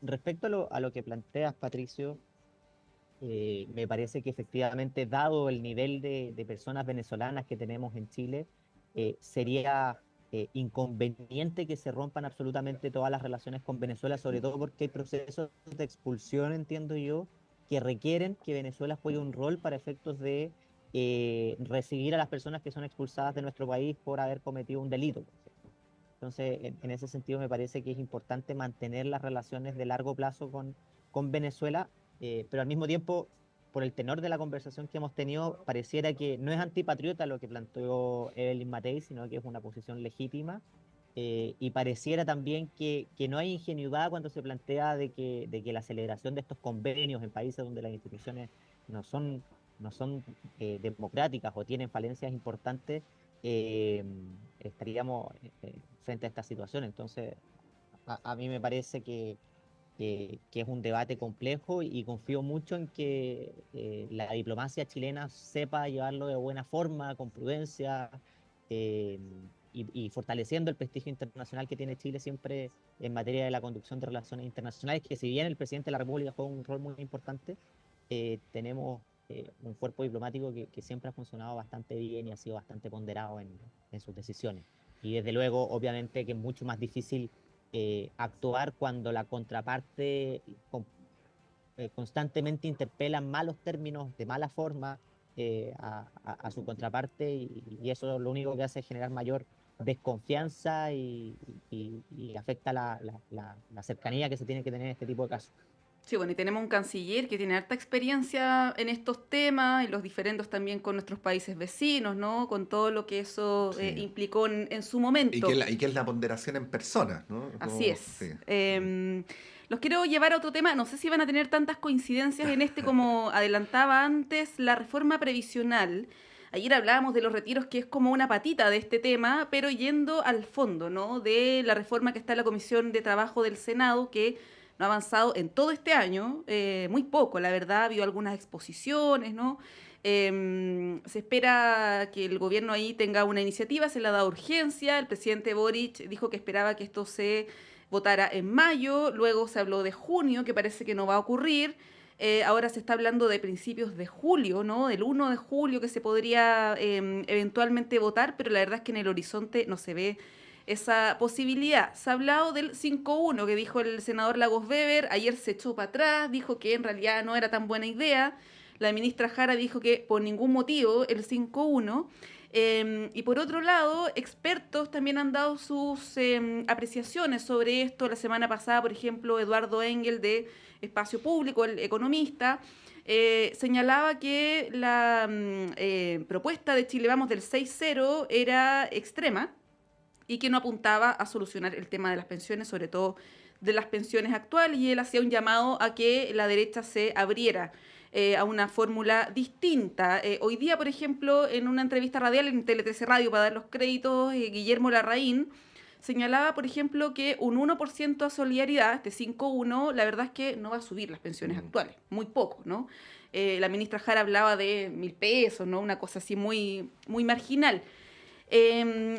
Respecto a lo que planteas, Patricio, me parece que efectivamente, dado el nivel de personas venezolanas que tenemos en Chile, sería inconveniente que se rompan absolutamente todas las relaciones con Venezuela, sobre todo porque hay procesos de expulsión, entiendo yo, que requieren que Venezuela juegue un rol para efectos de recibir a las personas que son expulsadas de nuestro país por haber cometido un delito. Entonces, en ese sentido, me parece que es importante mantener las relaciones de largo plazo con Venezuela, pero al mismo tiempo, por el tenor de la conversación que hemos tenido, pareciera que no es antipatriota lo que planteó Evelyn Matei, sino que es una posición legítima, y pareciera también que no hay ingenuidad cuando se plantea de que la celebración de estos convenios en países donde las instituciones no son, no son democráticas o tienen falencias importantes, eh, estaríamos frente a esta situación. Entonces, a mí me parece que es un debate complejo y confío mucho en que la diplomacia chilena sepa llevarlo de buena forma, con prudencia, eh, y fortaleciendo el prestigio internacional que tiene Chile siempre en materia de la conducción de relaciones internacionales, que si bien el presidente de la República juega un rol muy importante, tenemos un cuerpo diplomático que siempre ha funcionado bastante bien y ha sido bastante ponderado en sus decisiones. Y desde luego, obviamente, que es mucho más difícil actuar cuando la contraparte constantemente interpela en malos términos, de mala forma, a su contraparte, y eso lo único que hace es generar mayor desconfianza y afecta la cercanía que se tiene que tener en este tipo de casos. Sí, bueno, y tenemos un canciller que tiene harta experiencia en estos temas y los diferendos también con nuestros países vecinos, ¿no? Con todo lo que eso Sí. implicó en su momento. Y que es la ponderación en personas, ¿no? Así es. Sí. Los quiero llevar a otro tema. No sé si van a tener tantas coincidencias en este como adelantaba antes, la reforma previsional. Ayer hablábamos de los retiros, que es como una patita de este tema, pero yendo al fondo, ¿no? De la reforma que está en la Comisión de Trabajo del Senado, que no ha avanzado en todo este año, muy poco, la verdad. Ha habido algunas exposiciones, ¿no? Se espera que el gobierno ahí tenga una iniciativa, se le ha dado urgencia. El presidente Boric dijo que esperaba que esto se votara en mayo, luego se habló de junio, que parece que no va a ocurrir. Ahora se está hablando de principios de julio, ¿no? Del 1 de julio que se podría eventualmente votar, pero la verdad es que en el horizonte no se ve esa posibilidad. Se ha hablado del 5-1 que dijo el senador Lagos Weber, ayer se echó para atrás, dijo que en realidad no era tan buena idea. La ministra Jara dijo que por ningún motivo el 5-1. Y por otro lado, expertos también han dado sus apreciaciones sobre esto. La semana pasada, por ejemplo, Eduardo Engel de Espacio Público, el economista, señalaba que la propuesta de Chile Vamos del 6-0 era extrema y que no apuntaba a solucionar el tema de las pensiones, sobre todo de las pensiones actuales, y él hacía un llamado a que la derecha se abriera a una fórmula distinta. Hoy día, por ejemplo, en una entrevista radial en Tele13 Radio, para dar los créditos, Guillermo Larraín señalaba, por ejemplo, que un 1% a solidaridad, este 5-1, la verdad es que no va a subir las pensiones actuales, muy poco, ¿no? La ministra Jara hablaba de 1.000 pesos, ¿no? Una cosa así muy, muy marginal.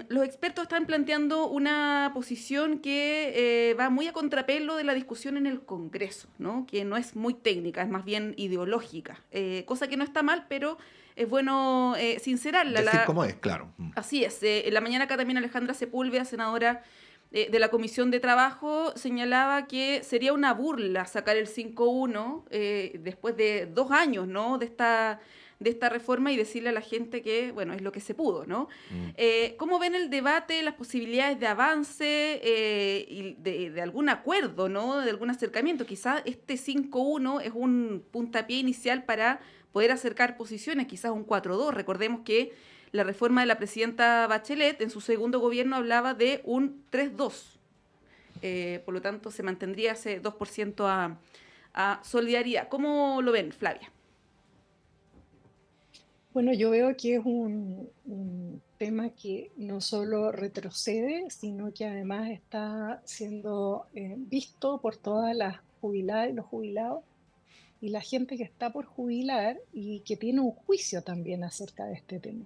Los expertos están planteando una posición que va muy a contrapelo de la discusión en el Congreso, ¿no? Que no es muy técnica, es más bien ideológica, cosa que no está mal, pero es bueno sincerarla. Decir cómo es, claro. Así es. En la mañana acá también Alejandra Sepúlveda, senadora de la Comisión de Trabajo, señalaba que sería una burla sacar el 5-1 después de 2 años, ¿no? de esta reforma, y decirle a la gente que, bueno, es lo que se pudo, ¿no? ¿Cómo ven el debate, las posibilidades de avance y de algún acuerdo, ¿no? De algún acercamiento? Quizás este 5-1 es un puntapié inicial para poder acercar posiciones, quizás un 4-2. Recordemos que la reforma de la presidenta Bachelet en su segundo gobierno hablaba de un 3-2. Por lo tanto, se mantendría ese 2% a solidaridad. ¿Cómo lo ven, Flavia? Bueno, yo veo que es un tema que no solo retrocede, sino que además está siendo visto por todas las jubiladas y los jubilados y la gente que está por jubilar y que tiene un juicio también acerca de este tema.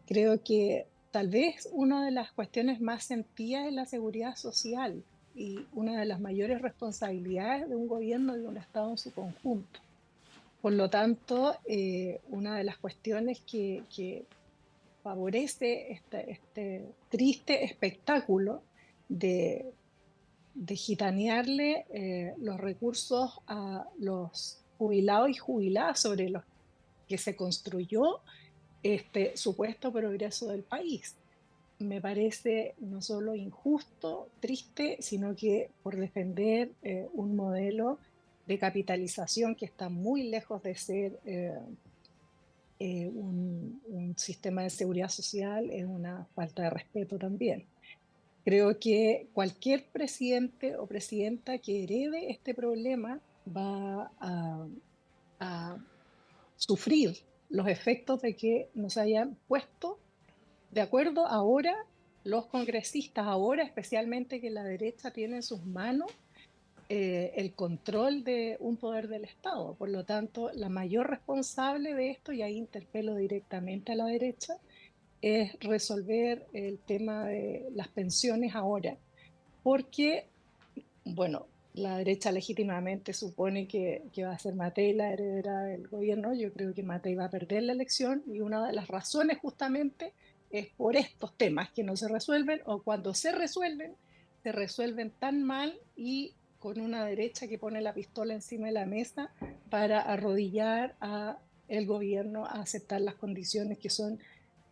Creo que tal vez una de las cuestiones más sentidas es la seguridad social y una de las mayores responsabilidades de un gobierno y de un Estado en su conjunto. Por lo tanto, una de las cuestiones que favorece este triste espectáculo de gitanearle los recursos a los jubilados y jubiladas sobre los que se construyó este supuesto progreso del país. Me parece no solo injusto, triste, sino que por defender un modelo de capitalización que está muy lejos de ser un sistema de seguridad social, es una falta de respeto también. Creo que cualquier presidente o presidenta que herede este problema va a sufrir los efectos de que nos hayan puesto de acuerdo ahora los congresistas, ahora especialmente que la derecha tiene en sus manos el control de un poder del Estado. Por lo tanto, la mayor responsable de esto, y ahí interpelo directamente a la derecha, es resolver el tema de las pensiones ahora, porque, bueno, la derecha legítimamente supone que va a ser Matei la heredera del gobierno. Yo creo que Matei va a perder la elección, y una de las razones justamente es por estos temas que no se resuelven, o cuando se resuelven tan mal y con una derecha que pone la pistola encima de la mesa para arrodillar a el gobierno a aceptar las condiciones que son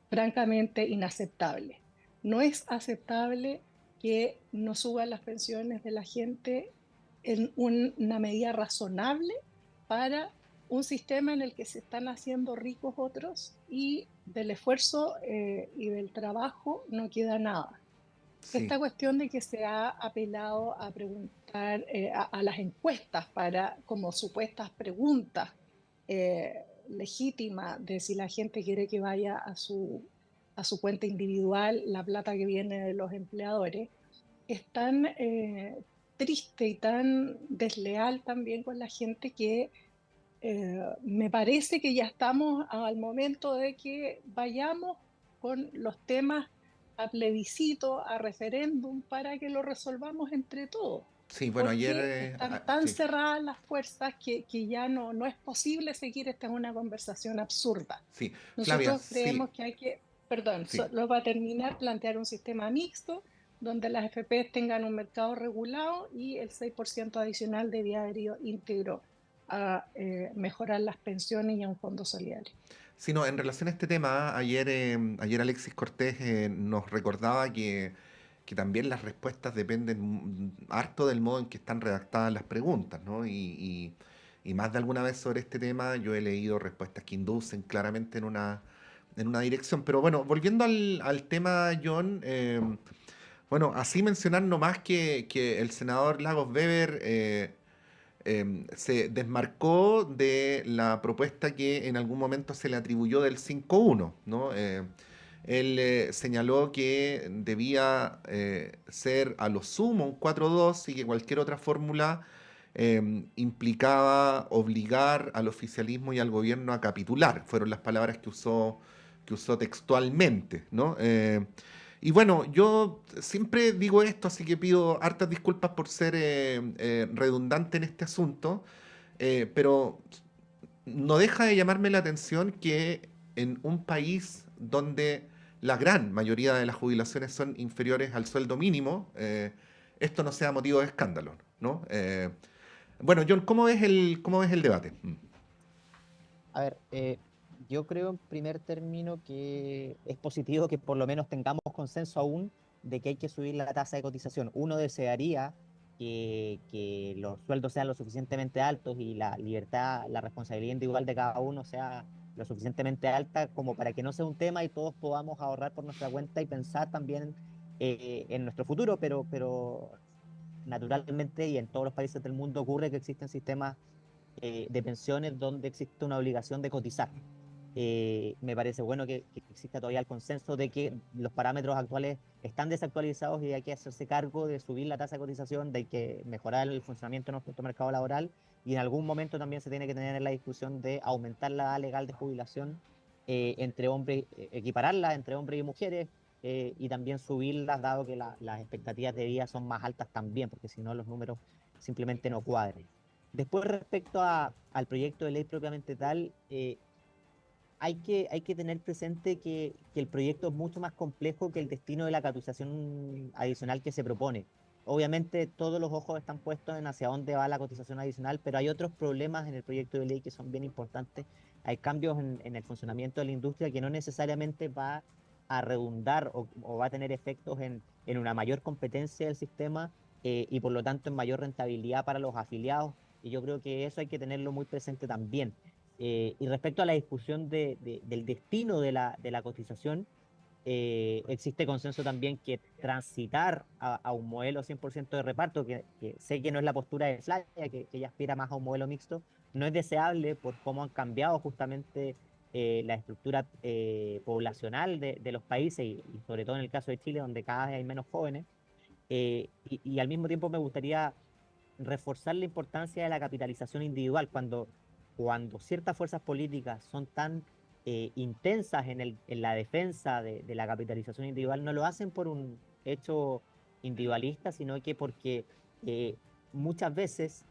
francamente inaceptables. No es aceptable que no suban las pensiones de la gente en una medida razonable para un sistema en el que se están haciendo ricos otros y del esfuerzo y del trabajo no queda nada. Sí. Esta cuestión de que se ha apelado a preguntar a las encuestas como supuestas preguntas legítimas de si la gente quiere que vaya a su cuenta individual la plata que viene de los empleadores, es tan triste y tan desleal también con la gente que me parece que ya estamos al momento de que vayamos con los temas a plebiscito, a referéndum, para que lo resolvamos entre todos. Sí, bueno, Porque ayer... están tan sí, cerradas las fuerzas que ya no es posible seguir. Esta es una conversación absurda. sí. Flavia, Nosotros creemos que hay que, perdón, sí. solo para terminar, plantear un sistema mixto donde las FP tengan un mercado regulado y el 6% adicional debía haber ido íntegro a mejorar las pensiones y a un fondo solidario. Sí, no, en relación a este tema, ayer Alexis Cortés nos recordaba que también las respuestas dependen harto del modo en que están redactadas las preguntas, ¿no? Y más de alguna vez sobre este tema yo he leído respuestas que inducen claramente en una dirección. Pero bueno, volviendo al tema, John, bueno, así mencionar nomás que el senador Lagos Weber se desmarcó de la propuesta que en algún momento se le atribuyó del 5-1, ¿no? Él señaló que debía ser a lo sumo un 4-2 y que cualquier otra fórmula implicaba obligar al oficialismo y al gobierno a capitular. Fueron las palabras que usó textualmente, ¿no? Y bueno, yo siempre digo esto, así que pido hartas disculpas por ser redundante en este asunto, pero no deja de llamarme la atención que en un país donde la gran mayoría de las jubilaciones son inferiores al sueldo mínimo, esto no sea motivo de escándalo, ¿no? Bueno, John, ¿cómo ves el debate? A ver, yo creo en primer término que es positivo que por lo menos tengamos consenso aún de que hay que subir la tasa de cotización. Uno desearía que los sueldos sean lo suficientemente altos y la libertad, la responsabilidad individual de cada uno sea lo suficientemente alta como para que no sea un tema y todos podamos ahorrar por nuestra cuenta y pensar también en nuestro futuro, pero naturalmente y en todos los países del mundo ocurre que existen sistemas de pensiones donde existe una obligación de cotizar. Me parece bueno que exista todavía el consenso de que los parámetros actuales están desactualizados y hay que hacerse cargo de subir la tasa de cotización, de que mejorar el funcionamiento de nuestro mercado laboral, y en algún momento también se tiene que tener la discusión de aumentar la edad legal de jubilación entre hombres, equipararla entre hombres y mujeres, y también subirlas dado que las expectativas de vida son más altas también, porque si no los números simplemente no cuadran. Después, respecto al proyecto de ley propiamente tal, hay que tener presente que el proyecto es mucho más complejo que el destino de la cotización adicional que se propone. Obviamente todos los ojos están puestos en hacia dónde va la cotización adicional, pero hay otros problemas en el proyecto de ley que son bien importantes. Hay cambios en el funcionamiento de la industria que no necesariamente va a redundar o va a tener efectos en una mayor competencia del sistema y por lo tanto en mayor rentabilidad para los afiliados. Y yo creo que eso hay que tenerlo muy presente también. Y respecto a la discusión del destino de la cotización, Existe consenso también que transitar a un modelo 100% de reparto, que sé que no es la postura de Flavia, que ella aspira más a un modelo mixto, no es deseable por cómo han cambiado justamente la estructura poblacional de los países y sobre todo en el caso de Chile, donde cada vez hay menos jóvenes. Y al mismo tiempo me gustaría reforzar la importancia de la capitalización individual cuando ciertas fuerzas políticas son tan intensas en la defensa de la capitalización individual, no lo hacen por un hecho individualista, sino que porque muchas veces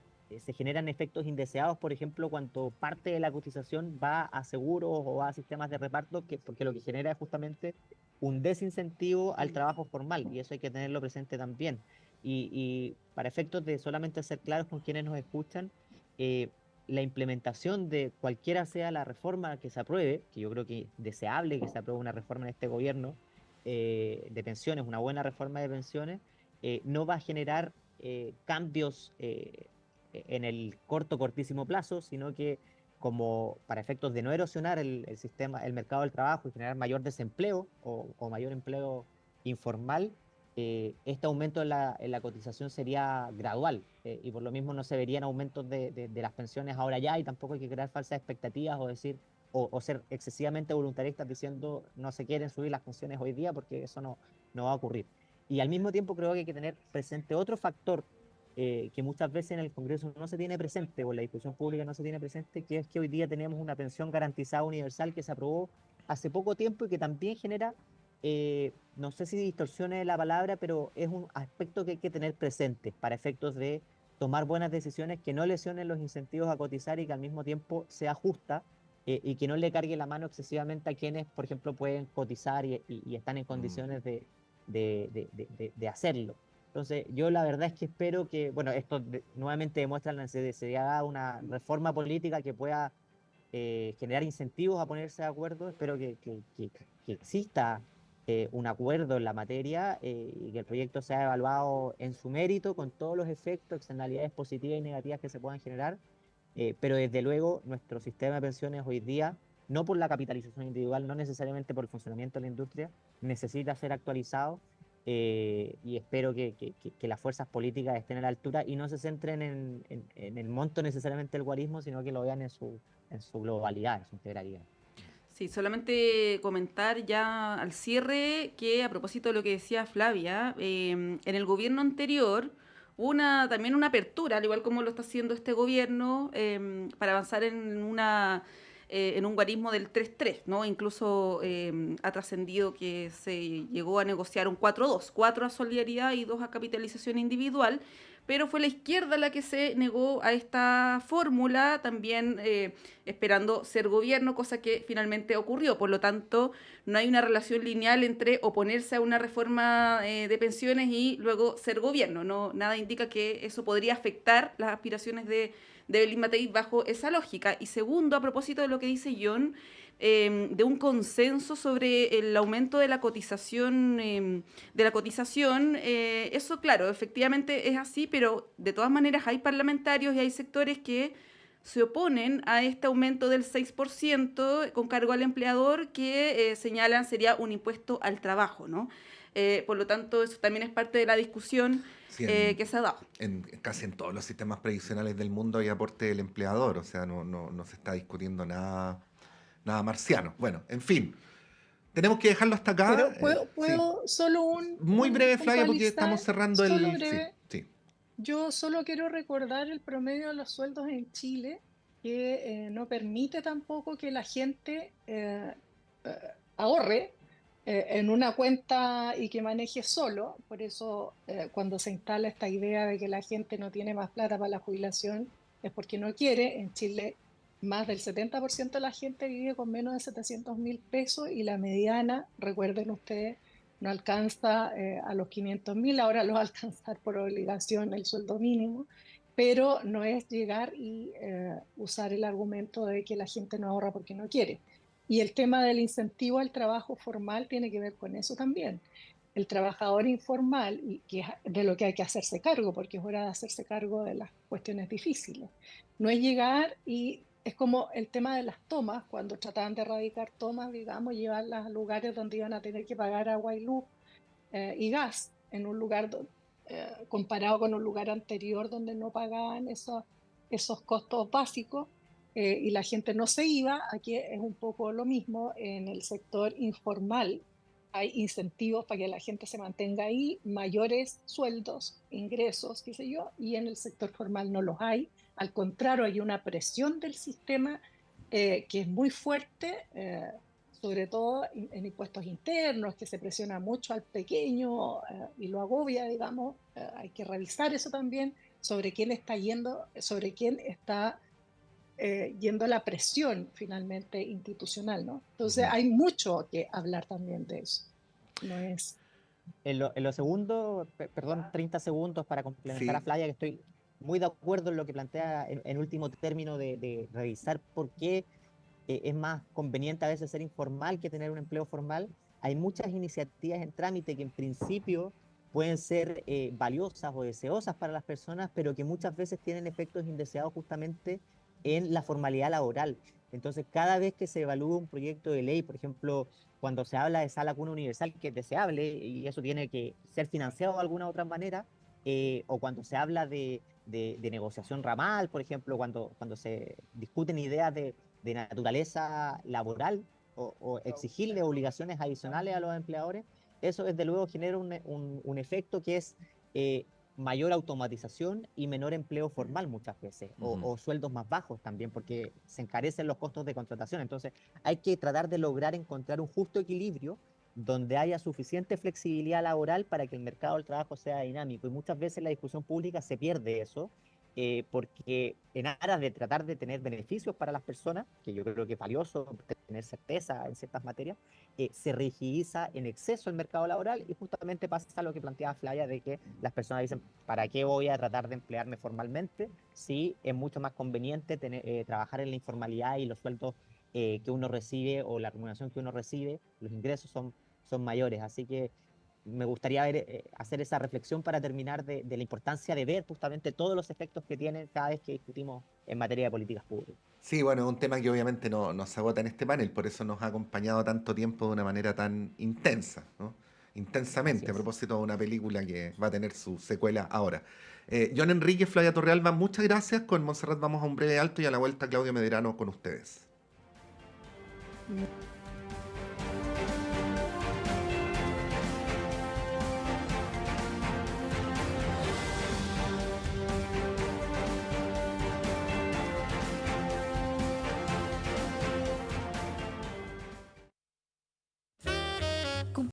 se generan efectos indeseados, por ejemplo, cuando parte de la cotización va a seguros o va a sistemas de reparto, porque lo que genera es justamente un desincentivo al trabajo formal, y eso hay que tenerlo presente también. Y para efectos de solamente ser claros con quienes nos escuchan, la implementación de cualquiera sea la reforma que se apruebe, que yo creo que es deseable que se apruebe una reforma en este gobierno de pensiones, una buena reforma de pensiones, no va a generar cambios en el cortísimo plazo, sino que como para efectos de no erosionar el sistema, el mercado del trabajo y generar mayor desempleo o mayor empleo informal, este aumento en la cotización sería gradual y por lo mismo no se verían aumentos de las pensiones ahora ya, y tampoco hay que crear falsas expectativas o decir o ser excesivamente voluntaristas diciendo no se quieren subir las pensiones hoy día, porque eso no va a ocurrir. Y al mismo tiempo creo que hay que tener presente otro factor que muchas veces en el Congreso no se tiene presente o en la discusión pública no se tiene presente, que es que hoy día tenemos una pensión garantizada universal que se aprobó hace poco tiempo y que también genera, no sé si distorsione la palabra, pero es un aspecto que hay que tener presente para efectos de tomar buenas decisiones que no lesionen los incentivos a cotizar y que al mismo tiempo sea justa y que no le cargue la mano excesivamente a quienes, por ejemplo, pueden cotizar y están en condiciones de hacerlo. Entonces, yo la verdad es que espero que, bueno, esto nuevamente demuestra la necesidad de una reforma política que pueda generar incentivos a ponerse de acuerdo. Espero que exista un acuerdo en la materia y que el proyecto sea evaluado en su mérito, con todos los efectos, externalidades positivas y negativas que se puedan generar. Pero desde luego, nuestro sistema de pensiones hoy día, no por la capitalización individual, no necesariamente por el funcionamiento de la industria, necesita ser actualizado. Y espero que las fuerzas políticas estén a la altura y no se centren en el monto necesariamente del guarismo, sino que lo vean en su globalidad, en su integralidad. Sí, solamente comentar ya al cierre que a propósito de lo que decía Flavia, en el gobierno anterior hubo también una apertura, al igual como lo está haciendo este gobierno, para avanzar en un guarismo del 3-3, ¿no? Incluso ha trascendido que se llegó a negociar un 4-2, 4 a solidaridad y 2 a capitalización individual, pero fue la izquierda la que se negó a esta fórmula, también esperando ser gobierno, cosa que finalmente ocurrió. Por lo tanto, no hay una relación lineal entre oponerse a una reforma de pensiones y luego ser gobierno. No, nada indica que eso podría afectar las aspiraciones de Belín Matei bajo esa lógica. Y segundo, a propósito de lo que dice John, de un consenso sobre el aumento de la cotización, eso claro, efectivamente es así, pero de todas maneras hay parlamentarios y hay sectores que se oponen a este aumento del 6% con cargo al empleador que señalan sería un impuesto al trabajo, ¿no? Por lo tanto, eso también es parte de la discusión que se ha dado. Casi en todos los sistemas previsionales del mundo hay aporte del empleador, o sea, no se está discutiendo nada marciano. Bueno, en fin, tenemos que dejarlo hasta acá. Pero puedo solo muy breve, Flavia, porque estamos cerrando solo breve. Sí. Yo solo quiero recordar el promedio de los sueldos en Chile, que no permite tampoco que la gente ahorre en una cuenta y que maneje solo. Por eso cuando se instala esta idea de que la gente no tiene más plata para la jubilación es porque no quiere. En Chile más del 70% de la gente vive con menos de 700.000 pesos y la mediana, recuerden ustedes, no alcanza a los 500.000, ahora lo va a alcanzar por obligación el sueldo mínimo, pero no es llegar y usar el argumento de que la gente no ahorra porque no quiere. Y el tema del incentivo al trabajo formal tiene que ver con eso también. El trabajador informal, y que es de lo que hay que hacerse cargo, porque es hora de hacerse cargo de las cuestiones difíciles. No es llegar y es como el tema de las tomas, cuando trataban de erradicar tomas, digamos, llevarlas a lugares donde iban a tener que pagar agua y luz y gas, en un lugar comparado con un lugar anterior donde no pagaban esos costos básicos y la gente no se iba. Aquí es un poco lo mismo en el sector informal. Hay incentivos para que la gente se mantenga ahí, mayores sueldos, ingresos, qué sé yo, y en el sector formal no los hay. Al contrario, hay una presión del sistema que es muy fuerte, sobre todo en impuestos internos, que se presiona mucho al pequeño y lo agobia, digamos. Hay que revisar eso también, sobre quién está yendo, sobre quién está yendo la presión finalmente institucional, ¿no? Entonces hay mucho que hablar también de eso. No es... En lo segundo, perdón, 30 segundos para complementar a Flavia, que estoy muy de acuerdo en lo que plantea en último término de revisar por qué es más conveniente a veces ser informal que tener un empleo formal. Hay muchas iniciativas en trámite que en principio pueden ser valiosas o deseosas para las personas, pero que muchas veces tienen efectos indeseados justamente en la formalidad laboral. Entonces, cada vez que se evalúa un proyecto de ley, por ejemplo, cuando se habla de sala cuna universal, que es deseable y eso tiene que ser financiado de alguna otra manera, o cuando se habla de negociación ramal, por ejemplo, cuando se discuten ideas de naturaleza laboral o exigirle obligaciones adicionales a los empleadores, eso desde luego genera un efecto que es mayor automatización y menor empleo formal muchas veces, o sueldos más bajos también, porque se encarecen los costos de contratación. Entonces hay que tratar de lograr encontrar un justo equilibrio donde haya suficiente flexibilidad laboral para que el mercado del trabajo sea dinámico, y muchas veces en la discusión pública se pierde eso, porque en aras de tratar de tener beneficios para las personas, que yo creo que es valioso tener certeza en ciertas materias, se rigidiza en exceso el mercado laboral, y justamente pasa lo que planteaba Flavia, de que las personas dicen, ¿para qué voy a tratar de emplearme formalmente si es mucho más conveniente trabajar en la informalidad y los sueldos que uno recibe o la remuneración que uno recibe, los ingresos son mayores? Así que me gustaría hacer esa reflexión para terminar de la importancia de ver justamente todos los efectos que tienen cada vez que discutimos en materia de políticas públicas. Sí, bueno, es un tema que obviamente no se agota en este panel, por eso nos ha acompañado tanto tiempo de una manera tan intensa, ¿no? Intensamente, a propósito de una película que va a tener su secuela ahora. John Enrique, Flavia Torrealba, muchas gracias. Con Montserrat vamos a un breve alto y a la vuelta Claudio Medrano con ustedes.